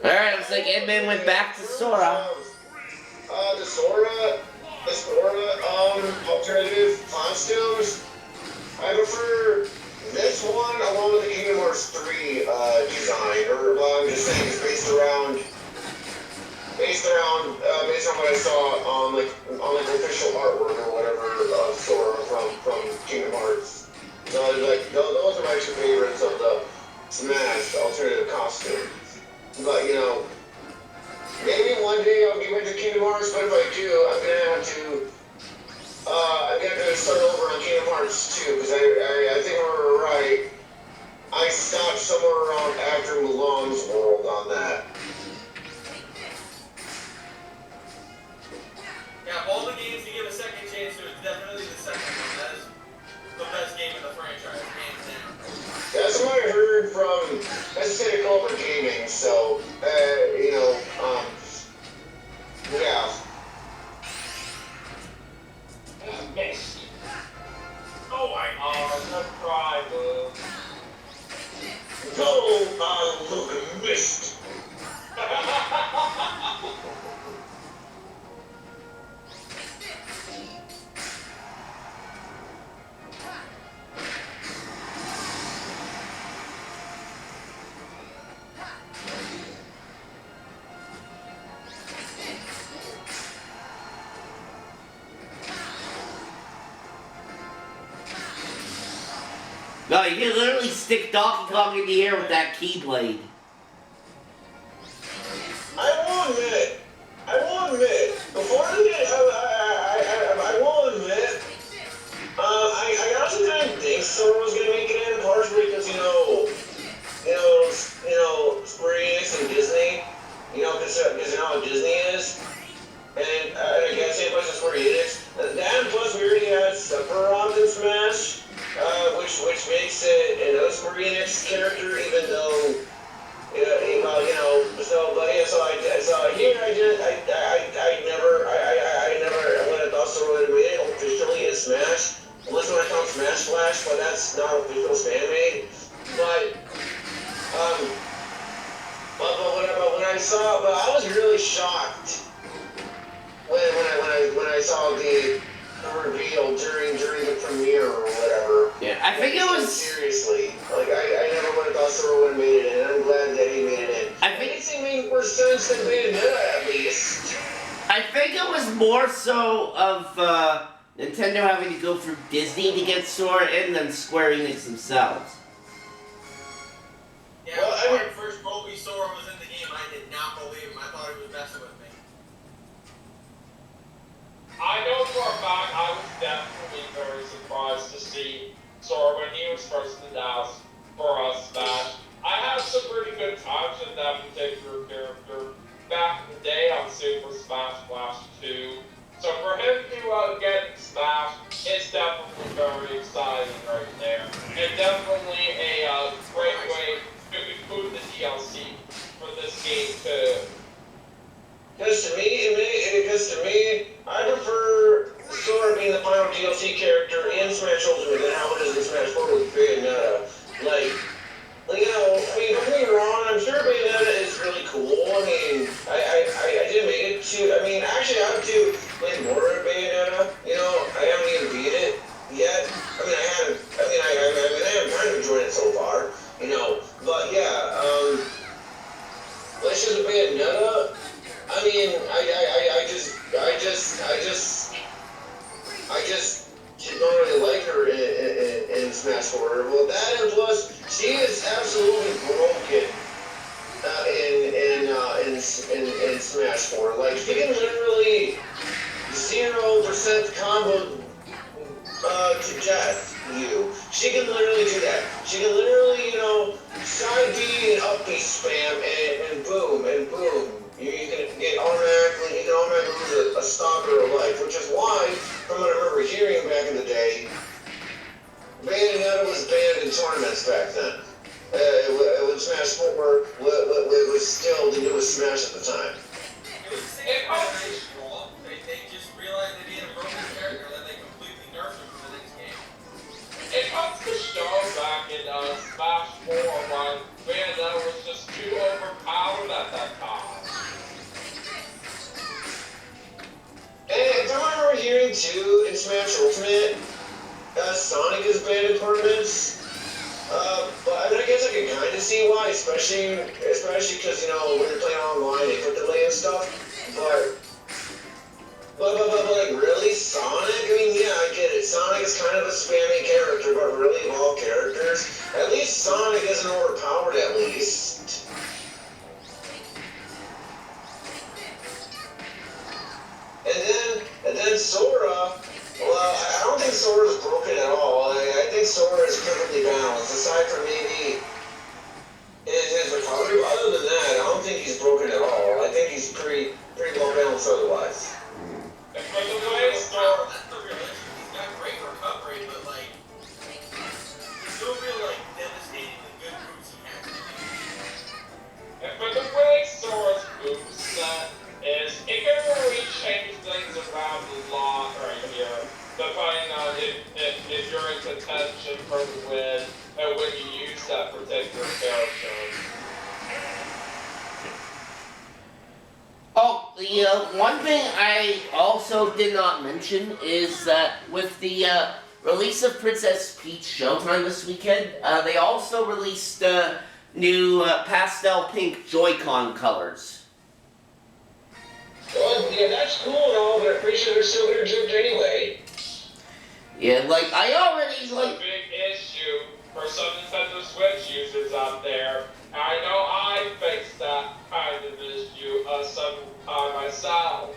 Alright, looks like Edmund went back to Sora. The Sora, alternative costumes. I prefer this one along with the Kingdom Hearts 3 design, or well, I'm just saying it's based on what I saw on like official artwork or whatever of Sora from Kingdom Hearts. So like those are my two favorites of the Smash alternative costume. But you know, maybe one day I'll get into Kingdom Hearts. But if I do, I'm gonna have to start over on Kingdom Hearts 2 because I think we're right. I stopped somewhere around after Mulan's World on that. Yeah, of all the games to give a second chance to, it's definitely the second one. That is the best game in the franchise, hands down. That's what I heard from Aesthetic Over Gaming, so, you know, yeah. Missed. Oh, I No cry, boo. Go, look, missed. No, you can literally stick Donkey Kong in the air with that Keyblade. I will admit, before I get, I will admit, I also didn't think Sora was gonna make it in, partially because, you know, Square Enix and Disney, you know, because you know how Disney is, and I can't say much of Square Enix. That and plus we already had Sephiroth in Smash, which makes it another Square Enix character, even though. You know, so, but yeah, so here I never would have thought Sora would have made it officially in Smash, unless when I count Smash Flash, but that's not official fan made. But I was really shocked when I saw the reveal during the premiere or whatever. Yeah, I think it was... Seriously. Like, I never would have thought Sora would have made it in, and I'm glad that he made it in. I think it made more sense than Bayonetta, at least. I think it was more so of Nintendo having to go through Disney to get Sora in than Square Enix themselves. Yeah, well, when I first told me Sora was in the game, I did not believe him. I thought he was messing with me. I know for a fact I was definitely very surprised to see Sora when he was first announced for us Smash. I had some pretty good times with that particular character back in the day on Super Smash Bros. 2. So for him to get Smash, it's definitely very exciting right there. And definitely a great way to include the DLC for this game too. Because to me, I prefer Sora being the final DLC character in Smash Ultimate than how it is in Smash 4 with Bayonetta. Like, you know, I mean, don't get me wrong, I'm sure Bayonetta is really cool. I mean, I did make it to, I mean, actually, I have to play more of Bayonetta. You know, I haven't even beat it yet. I mean, I haven't kind of enjoyed it so far, you know. But yeah, Legends of Bayonetta, I mean, I just don't really like her in Smash 4. Well, that and plus, she is absolutely broken in Smash 4. Like, she can literally 0% combo to death you. She can literally do that. She can literally, you know, side B and up B spam and boom and boom. You can automatically lose a stock or a life, which is why, from what I remember hearing back in the day, Bayonetta was banned in tournaments back then. When Smash 4 was still the newest Smash at the time. It was the same generation wall. They just realized they needed a broken character, then they completely nerfed him for the next game. It comes to show back in Smash 4 when Bayonetta was just too overpowered at that especially because when you're playing online, they put delay and stuff. But like really, Sonic? I mean, yeah, I get it. Sonic is kind of a spammy character, but really, of all characters, at least Sonic isn't overpowered. At least. And then Sora. Well, I don't think Sora's broken at all. I think Sora is perfectly balanced, aside from maybe his recovery. Other than that, I don't think he's broken at all. I think he's pretty well balanced otherwise. And for the way Sora, That's the real issue. He's got great recovery, but like, there's no real like devastatingly good moves he has. and for the way Sora's moveset is, it can really change things around a lot right here, depending on if you're in contention for the win and when you use that particular character. Oh, one thing I also did not mention is that with the release of Princess Peach Showtime this weekend, they also released new pastel pink Joy-Con colors. Well, yeah, that's cool and all, but I'm pretty sure they're still gonna drift anyway. Yeah, like, I already, It's a like... big issue for some Nintendo Switch users out there. I know I faced that kind of issue sometime myself.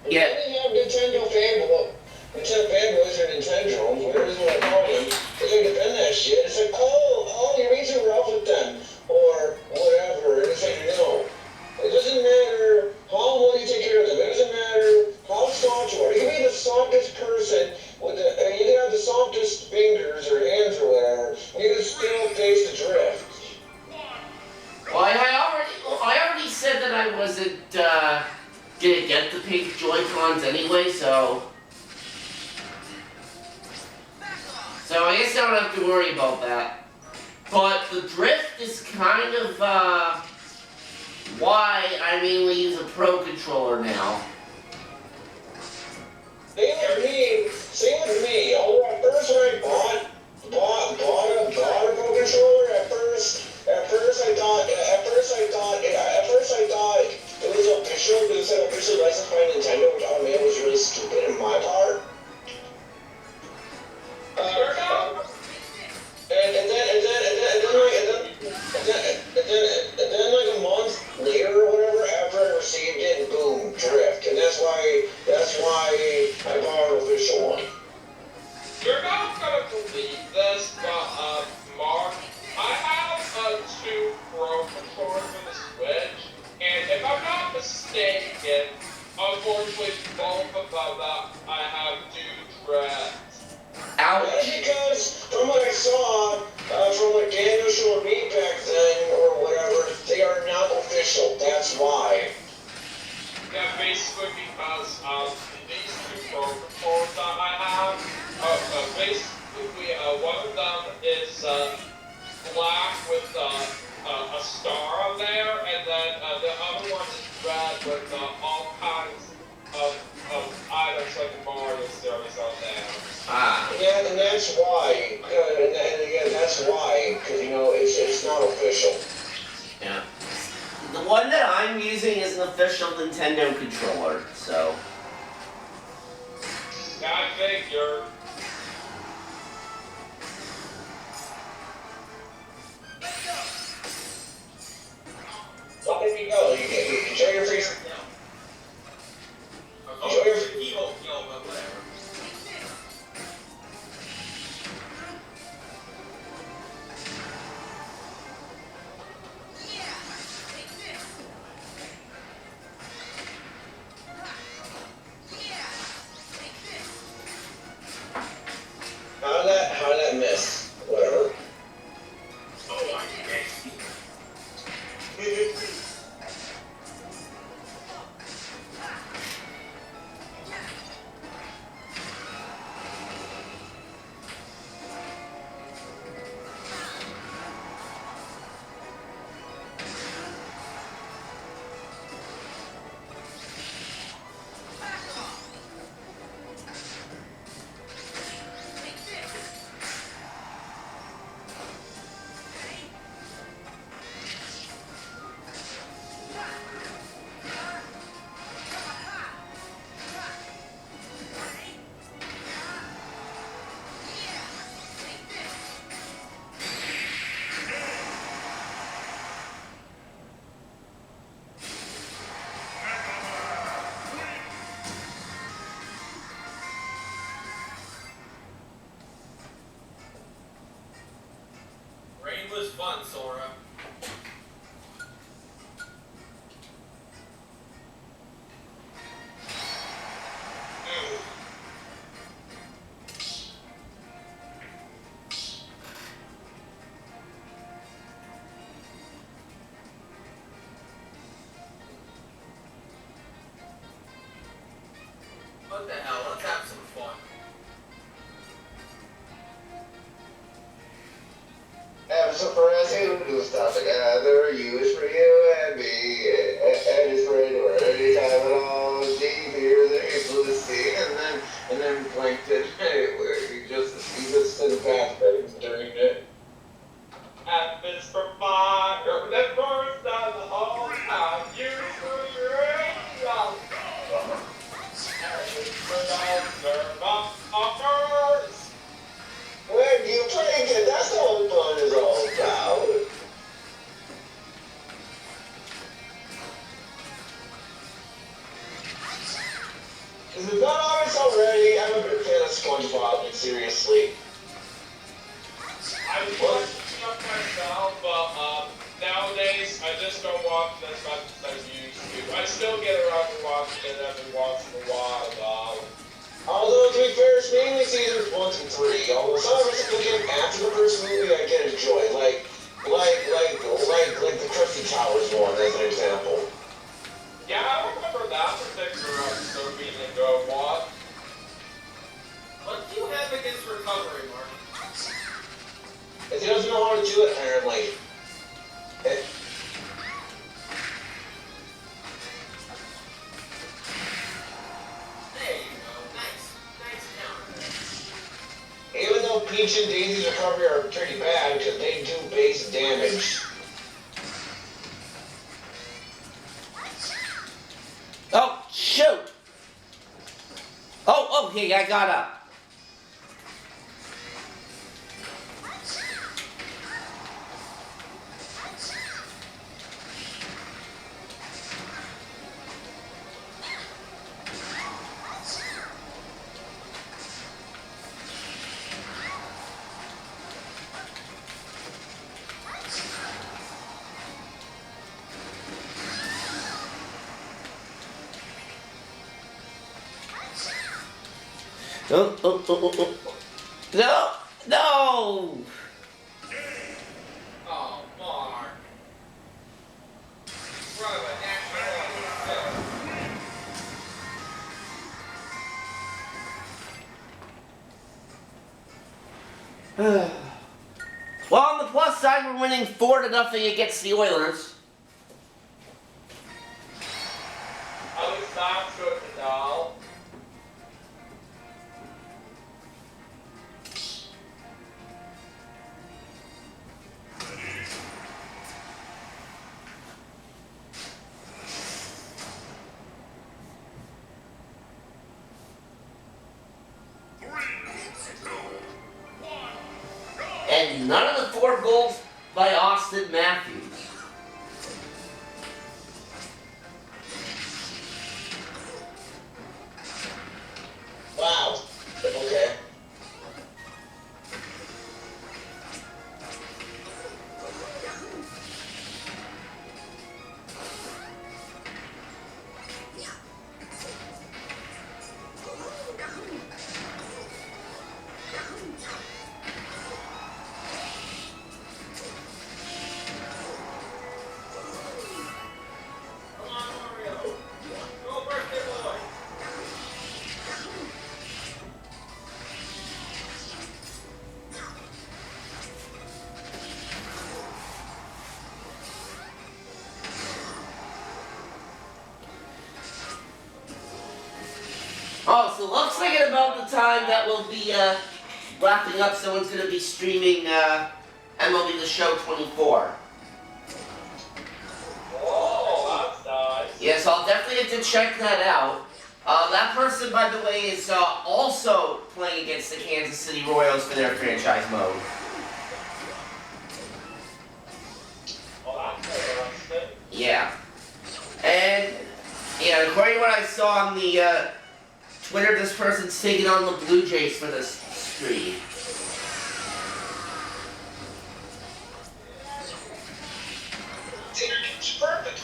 Yeah. Then you have Nintendo fanboys or Nintendo, whatever you want to call them, they're gonna defend that shit. It's like, oh, you're being too rough with them, or whatever. And it's like, no. It doesn't matter how well you take care of them. It doesn't matter how soft you are. You can be the softest person with you can have the softest fingers or hands or whatever. You can still face the drift. Well, I already said that I wasn't, gonna get the pink Joy-Cons anyway, so I guess I don't have to worry about that. But the drift is kind of, why I mainly use a Pro Controller now. Same with me. Although at first when I bought a Pro Controller, at first I thought it was official because it said officially licensed by Nintendo, which I mean was really stupid on my part. And then like a month later or whatever, after I received it, boom, drift, and that's why I bought an official one. You're not gonna believe this, but Mark, I have two Pro controllers for the Switch, and if I'm not mistaken, unfortunately both of them I have do drift. Ouch. That's because from what I saw, from what Daniel showed me back then or whatever, they are not official. That's why. Yeah, basically because these two Pro controllers that I have, basically one of them is black with a star on there, and then the other one is red with all kinds of items like the Mario series on there. Ah. Yeah, and that's why. And again, that's why, because it's not official. Yeah. The one that I'm using is an official Nintendo controller, so... Yeah, I figured. Well, there you go. You show your face. But whatever. How did that miss? Whatever. Oh, I guess. for you, it's for you and me, and it's for anywhere, anytime at all, deep here, there's blue sea, and then plankton, where you just in the pathway during it. Happens for fire, that burns down the whole time. You for your radio. When you plankton, that's what fun is all about. If it's not obvious already, I'm a big fan of SpongeBob, seriously. I watch it up myself, but nowadays I just don't watch it as much as I used to. I still get around to watching it every once in a while, though. Although, to be fair, it's mainly seasons 1 and 3. Although some of it's again after the first movie, I can enjoy, like the Krusty Towers one, as an example. Yeah, I remember that particular episode being a good one. What do you have against recovery, Mark? If he doesn't know how to do it, apparently. There you go. Nice counter. Even though Peach and Daisy's recovery are pretty bad, because they do base damage. Oh, shoot! Oh, okay, I got up. Oh. No! No! Oh, Mark. Brother, Well, on the plus side, we're winning 4-0 against the Oilers. at least that's good to know. And none of the 4 goals by Austin Matthews. Wow. Okay. Come on, Mario. Go, birthday boy. Oh, so looks like at about the time that we'll be wrapping up, someone's going to be streaming MLB The Show 24. Oh, that's nice. Yes, I'll definitely have to check that out. That person, by the way, is also playing against the Kansas City Royals for their franchise mode. Oh, that's interesting. Yeah. And, yeah, according to what I saw on the Twitter, this person's taking on the Blue Jays for this stream. It's perfect.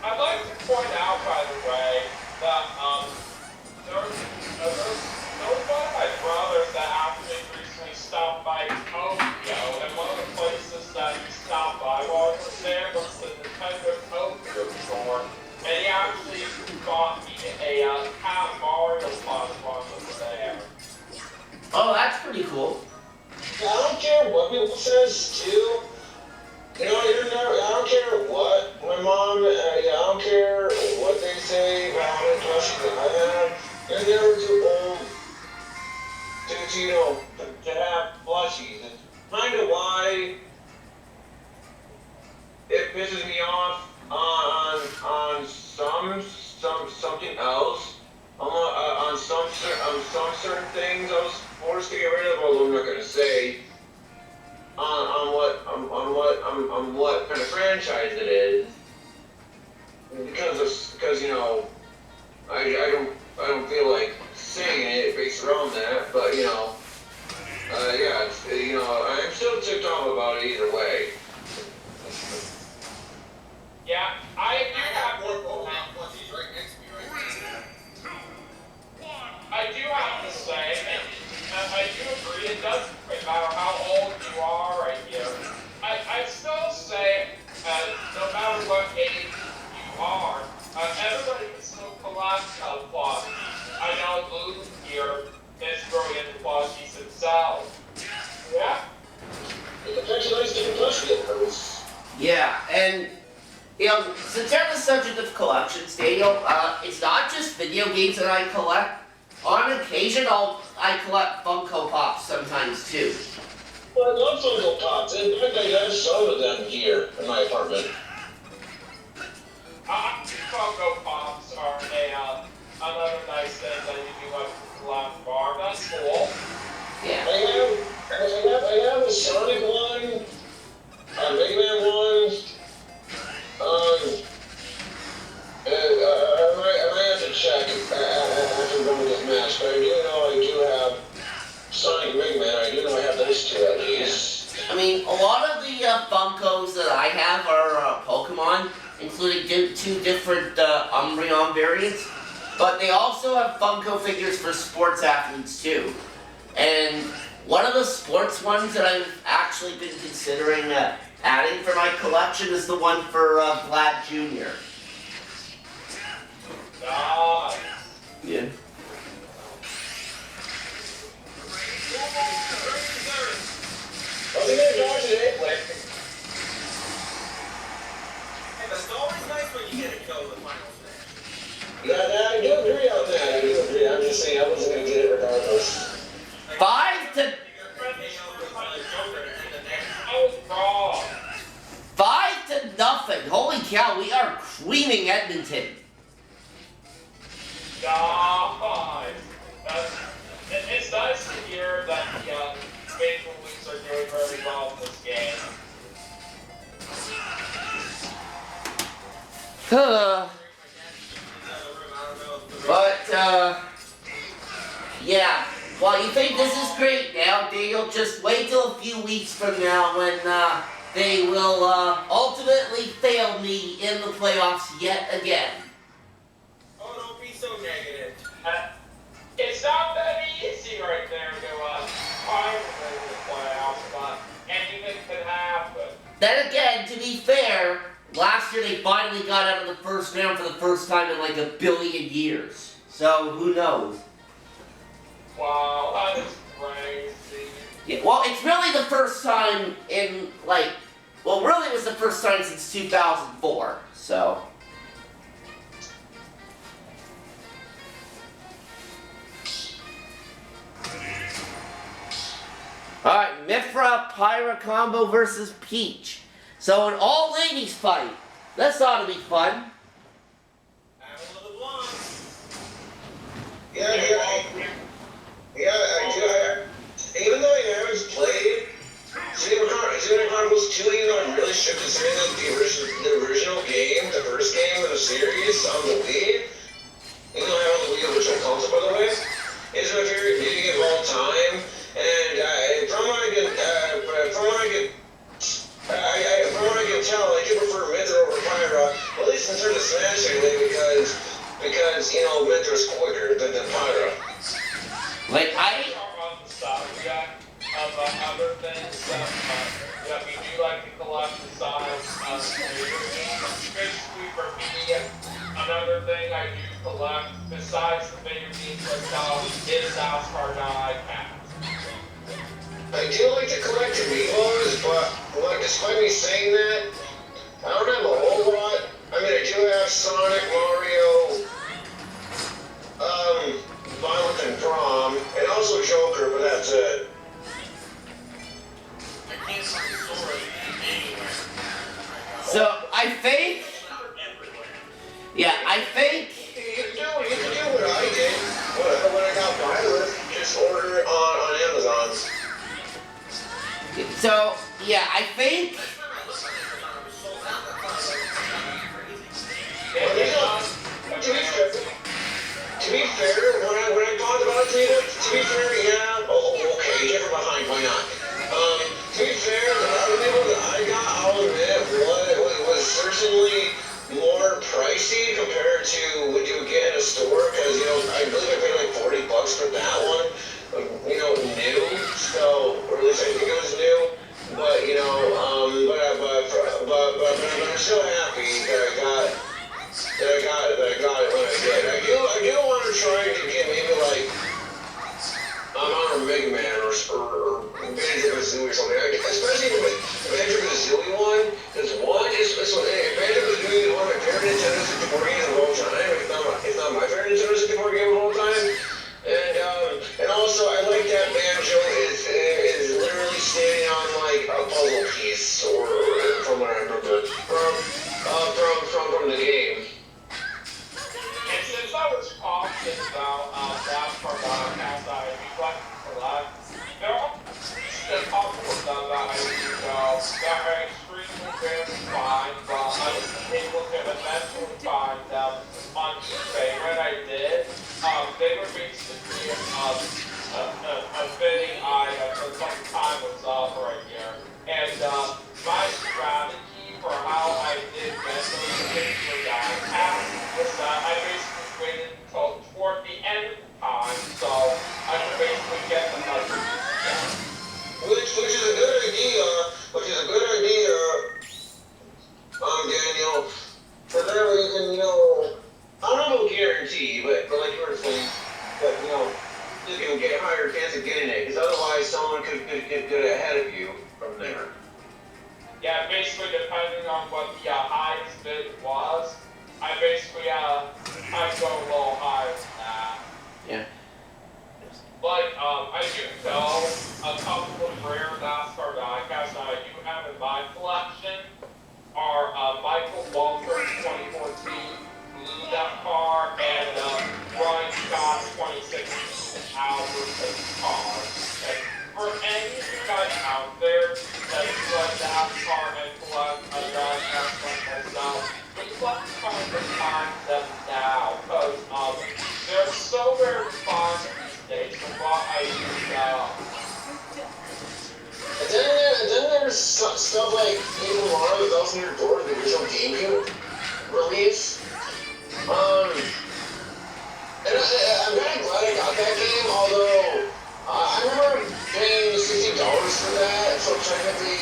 I'd like to point out, by the cool. I don't care what people says too. You know, you're never. I don't care what my mom. Yeah, I don't care what they say about how many plushies I have. You're never too old to you know to have plushies. It's kind of why it pisses me off on something else. On some certain things I was forced to get rid of, although I'm not gonna say on what kind of franchise it is, because you know I don't feel like saying it based around that, but you know yeah, it's, you know, I'm still ticked off about it either way. Yeah, I do have More one. plus he's right next to me right now. I do have to say, and I do agree, it doesn't matter how old you are right here. I still say, no matter what age you are, everybody can still collect plushies. I know Luke here is growing into plushies himself. Yeah? It's actually nice to get plushies. Yeah, and you know, since you're on the subject of collections, Daniel, it's not just video games that I collect. On occasion, I collect Funko Pops sometimes too. Well, I love Funko Pops. In fact, I have some of them here in my apartment. Funko Pops are another nice thing that you do like to collect bar. That's cool. Yeah. I have a Sonic one, a Mega Man one. I might have to check after going to this match, but I do know I do have Sonic Mega Man. I do know I have those two at least. I mean, a lot of the Funkos that I have are Pokemon, including two different Umbreon variants. But they also have Funko figures for sports athletes too. And one of the sports ones that I've actually been considering adding for my collection is the one for Vlad Jr. Nice. Yeah. What's he gonna dodge today? Hey, but it's always nice when you get a kill in the final stage. Yeah, I do agree on that. I do agree. I'm just saying I wasn't gonna get it regardless. 5 to You got KO with Joker in the next. Oh, God. 5-0. Holy cow, we are creaming Edmonton. Nice. It's nice to hear that the Maple Leafs are doing very well in this game. But, yeah. Well, you think this is great now, Daniel? Just wait till a few weeks from now when, they will, ultimately fail me in the playoffs yet again. Oh, don't be so negative. It's not that easy right there to find the playoffs, but anything can happen. Then again, to be fair, last year they finally got out of the first round for the first time in like a billion years. So, who knows? Wow, that is crazy. Yeah, well, it's really the first time in, like, well, really it was the first time since 2004, so. Alright, Mythra Pyra combo versus Peach. So an all-ladies fight. This ought to be fun. Battle of the Blondes. Yeah, I do. Even though I haven't played Xenoblade Chronicles 2, even though I'm really shook considering that the original game, the first game of the series on the Wii, even though I have on the Wii original console, by the way, is my favorite video game of all time. And from what I can tell, I do prefer Mythra over Pyra, at least in terms of Smash anyway, because you know Mythra's quicker than Pyra. Like, I... On the subject of other things that we do like to collect besides basically for me, another thing I do collect besides the video games myself is NASCAR iPads. I do like to collect amiibos, but like, despite me saying that, I don't have a whole lot. I mean, I do have Sonic, Mario, Violet and Prom, and also Joker, but that's it. I can't find Sora anywhere. So I think, yeah, I think. You can do what I did when I got Violet. Just order it on Amazon. So yeah, I think. Well, you know, to be fair, when I thought about it, to be fair, yeah. Oh, okay, get from behind, why not? To be fair, the amiibo that I got, I'll admit, was certainly more pricey compared to what you would get in a store, because, you know, I believe I paid like $40 for that one, you know, new, so, or at least I think it was new, but, you know, but I'm still happy that I got it when I did. I do want to try to get maybe like, on a Mega Man or Banjo-Kazooie or something, especially the Banjo-Kazooie one, because one is, Banjo-Kazooie is one of my favorite Nintendo 64 games of all time, if not my favorite Nintendo 64 game of all time, and also I like that Banjo is literally standing on like a puzzle piece, or from what I remember, from the game. And since I was talking about that part about I reflect for that, there are a couple of them that I do know that are extremely very fine, but I was able to eventually find them on eBay. When I did, they were basically a fitting item for some time was up right here. And my strategy for how I did get those particular die was that I basically waited until toward the end of the time, so I could basically get them like Which is a good idea, Daniel. For that reason, you know, I don't know guarantee, but like you were saying, that, you know, you can get a higher chance of getting it, because otherwise someone could get ahead of you from there. yeah, basically depending on what the highest bid was, I basically I'd go a little higher than that. Yeah. But I do know a couple of rare NASCAR diecasts that I do have in my collection are Michael Walker 2014 Blue That Car and Ryan Scott 2016 Alberton car. And for any of you guys out there that like NASCAR and collect a diecast like myself, please let me find the time them now, because they're so very fun these days from what I do know. And then there's stuff like Paper Mario The Thousand Year Door, the original GameCube release. And I'm kind of glad I got that game, although I remember paying $60 for that, so technically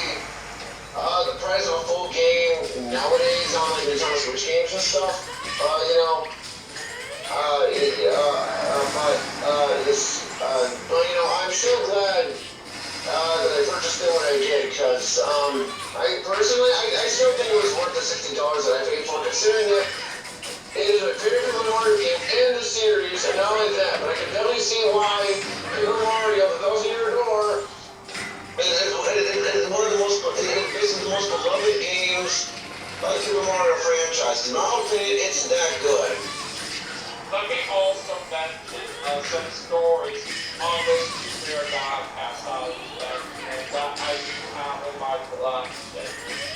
the price of a full game nowadays on like Nintendo Switch games and stuff, you know, but you know, I'm so glad that I purchased it when I did, because I personally, I still think it was worth the $60 that I paid for, considering that it is my favorite Mario game in the series, and not only that, but I can definitely see why Paper Mario The Thousand Year Door is one of the most, basically the most beloved games of the Super Mario franchise. In my opinion, it's that good. Let me also mention some stories on those two rare diecasts that I do have in my collection.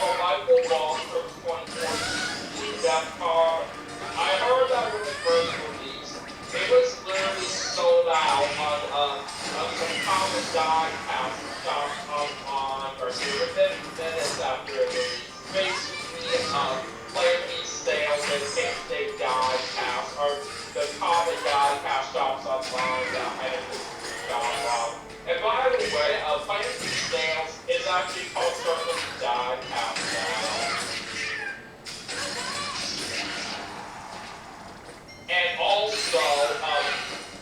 For Michael Walker 2014 Death Car, I heard that when it first released, it was literally sold out on some common diecast shops on or within minutes after it released. Basically, playing these sales and same-day diecasts are the common diecast shops online that I have shop. And by the way, playing these sales is actually called Circle Diecast now. And also,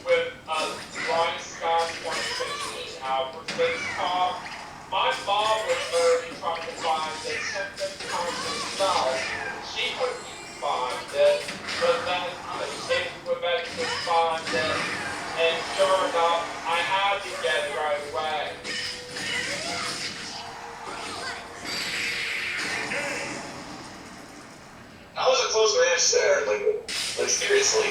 with Ryan Scott 2016 Alberton car, match there. Like seriously.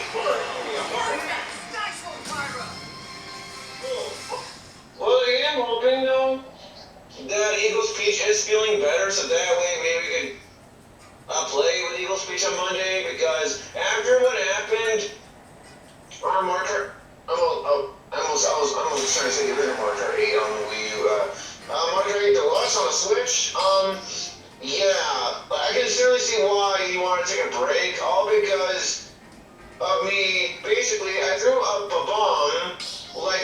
Well, yeah, I'm hoping though that Eagles Peach is feeling better, so that way maybe we could play with Eagles Peach on Monday. Because after what happened, our marker, I'm almost trying to say get rid of Marker 8 on the Wii U. Marker 8 Deluxe on the Switch. Yeah, I can certainly see why you want to take a break, all because of me. Basically, I threw up a bomb while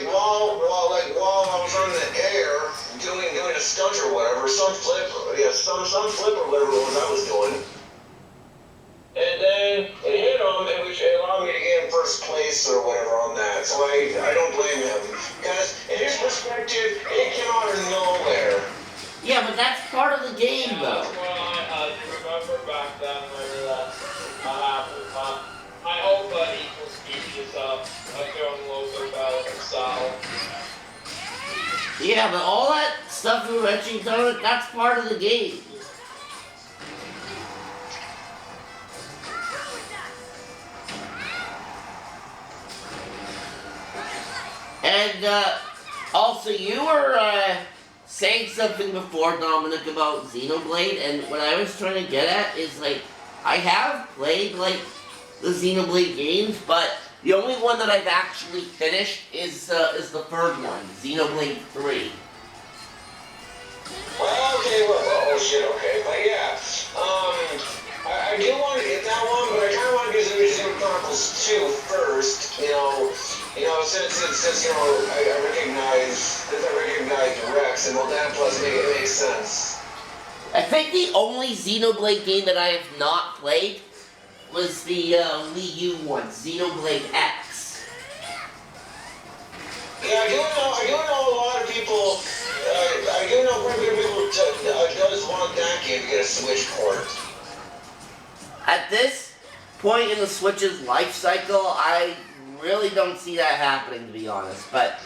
I was on the air doing a stunt or whatever, some flip or whatever it was I was doing. And then it hit him, which allowed me to get in first place or whatever on that. So I don't blame him. Because in his perspective, it came out of nowhere. Yeah, but that's part of the game, though. That's what I remember back then when that happened. I hope that Equal Speech is doing a little bit better himself. Yeah, but all that stuff you mentioned, that's part of the game. And also, you were saying something before, Dominic, about Xenoblade, and what I was trying to get at is, like, I have played, like, the Xenoblade games, but the only one that I've actually finished is the third one, Xenoblade 3. Well, okay, oh shit, okay, but yeah, I do want to get that one, but I kind of want to get Xenoblade Chronicles 2 first, since I recognize Rex, and well, that plus it makes sense. I think the only Xenoblade game that I have not played was the Wii U one, Xenoblade X. Yeah, I do know a lot of people, I do know quite a few people does want that game to get a Switch port. At this point in the Switch's life cycle, I really don't see that happening, to be honest, but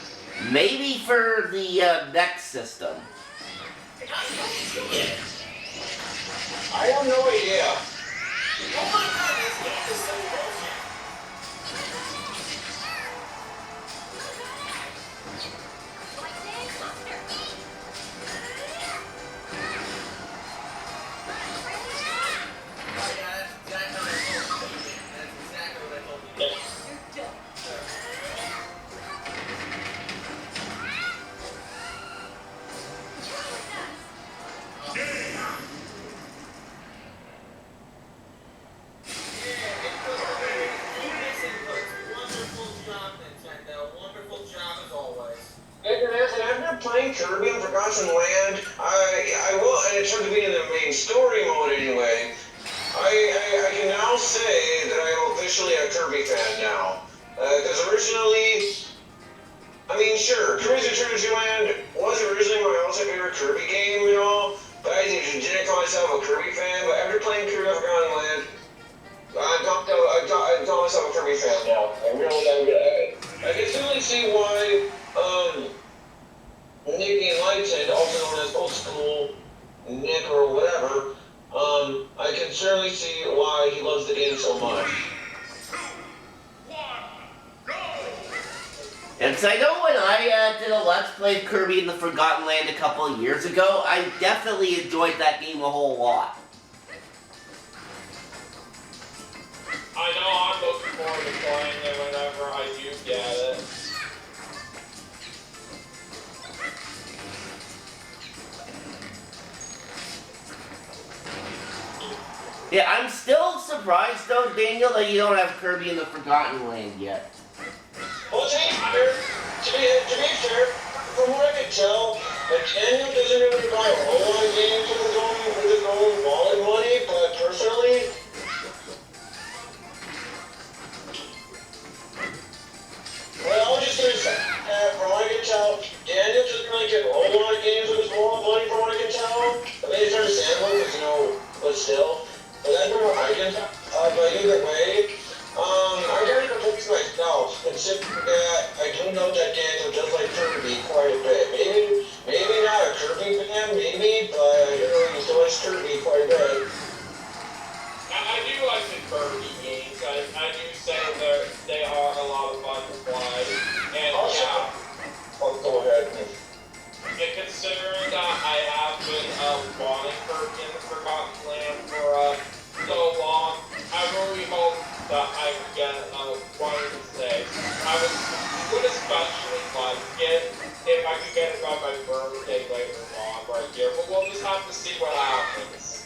maybe for the next system. I have no idea. Oh my god, this game is so bullshit. Playing Kirby and Forgotten Land, I will, and it turned to be in the main story mode anyway. I can now say that I am officially a Kirby fan now. Because originally, I mean, sure, Kirby's Return to Dreamland was originally my also favorite Kirby game, but I didn't call myself a Kirby fan. But after playing Kirby and Forgotten Land, I call myself a Kirby fan now. I can certainly see why, Nick Enlightened, also known as Old School Nick or whatever, I can certainly see why he loves the game so much. And because I know when I did a Let's Play of Kirby in the Forgotten Land a couple of years ago, I definitely enjoyed that game a whole lot. I know I'm looking forward to playing it whenever I do get it. Yeah, I'm still surprised though, Daniel, that you don't have Kirby in the Forgotten Land yet. Well, to be fair, from what I can tell, Daniel doesn't really buy a whole lot of games with his own wallet money, but personally, well, I was just going to say, from what I can tell, Daniel doesn't really get a whole lot of games with his wallet money, from what I can tell. I mean, it's understandable, because, but still. But that's from what I can tell. But either way, I gotta go fix myself, considering that I do know that Daniel does like Kirby quite a bit. Maybe not a Kirby fan, maybe, but I do know he still likes Kirby quite a bit. I do like the Kirby games. I do say they are a lot of fun to play. And Also- yeah, Oh, go ahead. and considering that I have been wanting Kirby in the Forgotten Land for so long, I really hope that I can get one of these days. Would especially like it if I could get it by my birthday later on right here, but we'll just have to see what happens.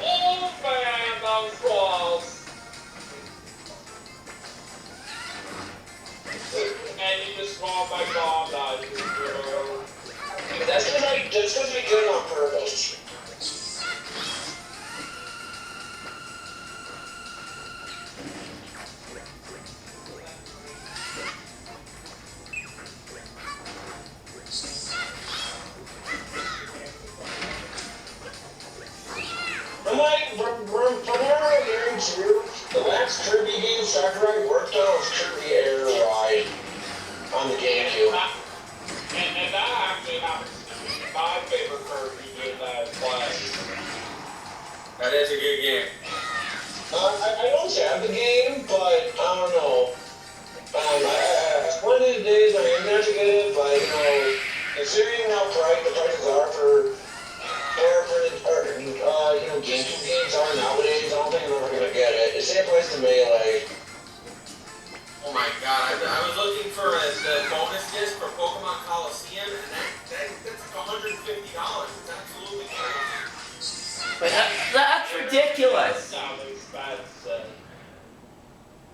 Oh man, those walls! And you just rolled my bomb out of you. That's gonna be good on purpose. From what I'm hearing too, the last Kirby game Sakurai worked on was Kirby Air Ride on the GameCube. And that actually happens to be my favorite Kirby game that I've played. That is a good game. I don't have the game, but I don't know. One of these days I am going to get it, but considering how the prices are for GameCube games are nowadays, I don't think I'm ever going to get it. It's the same price to Melee. Oh my god, I was looking for the bonus disc for Pokemon Coliseum, and that's like $150. It's absolutely crazy. But that's ridiculous. Sounds expensive.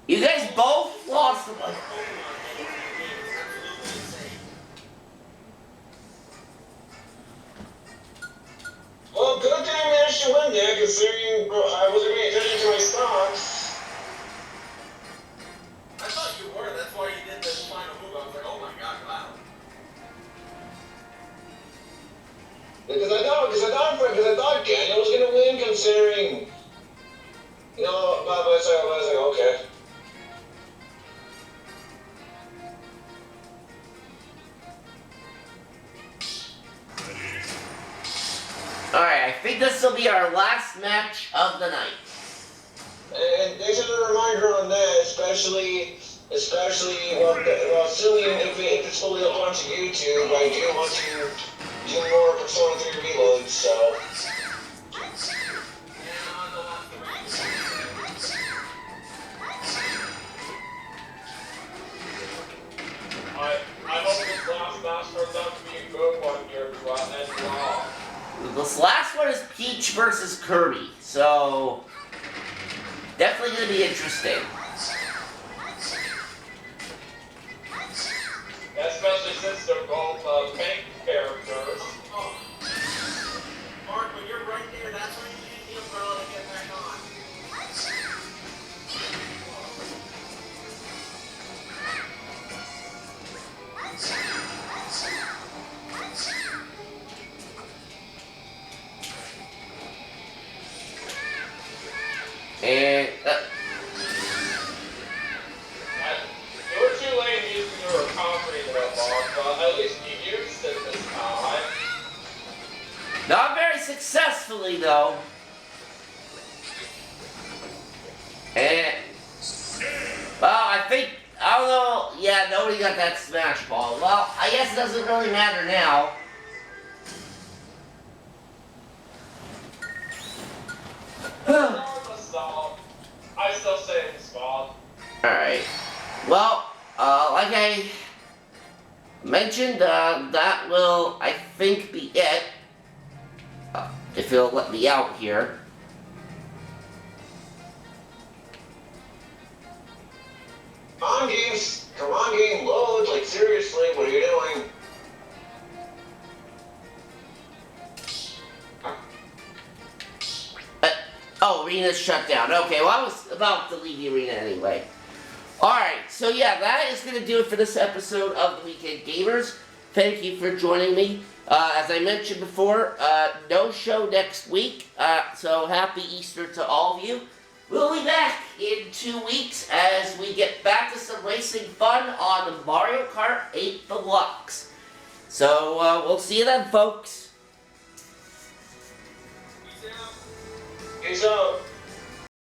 You guys both lost the money. Pokemon getting in the game is absolutely insane. Well, good thing I managed to win there, considering I wasn't paying attention to my stocks. I thought you were, that's why you did the final move. I was like, oh my god, wow. Because I thought Daniel was gonna win, considering, but I was like, okay. Alright, I think this will be our last match of the night. And thanks for the reminder on that, especially assuming if it's fully up onto YouTube, I do want to do more Persona 3 reloads, so. I hope this last match turns out to be a good one here as well. This last one is Peach versus Kirby, so definitely going to be interesting. Especially since they're both pink characters. Mark, when you're right there, that's when you need the umbrella to get back on. And You were too late using your recovery there, Mark, but at least you used it this time. not very successfully, though. And, well, I don't know, yeah, nobody got that smash ball. Well, I guess it doesn't really matter now. Regardless, though, I still say it's fun. Alright. Well, like I mentioned, that will, I think, be it. If it'll let me out here. Come on, game, load, like seriously, what are you doing? Oh, arena's shut down. Okay, well, I was about to leave the arena anyway. Alright, so yeah, that is going to do it for this episode of The Weekend Gamers. Thank you for joining me. As I mentioned before, no show next week, so happy Easter to all of you. We'll be back in 2 weeks as we get back to some racing. racing fun on Mario Kart 8 Deluxe. So, we'll see you then, folks. Peace out. Peace out.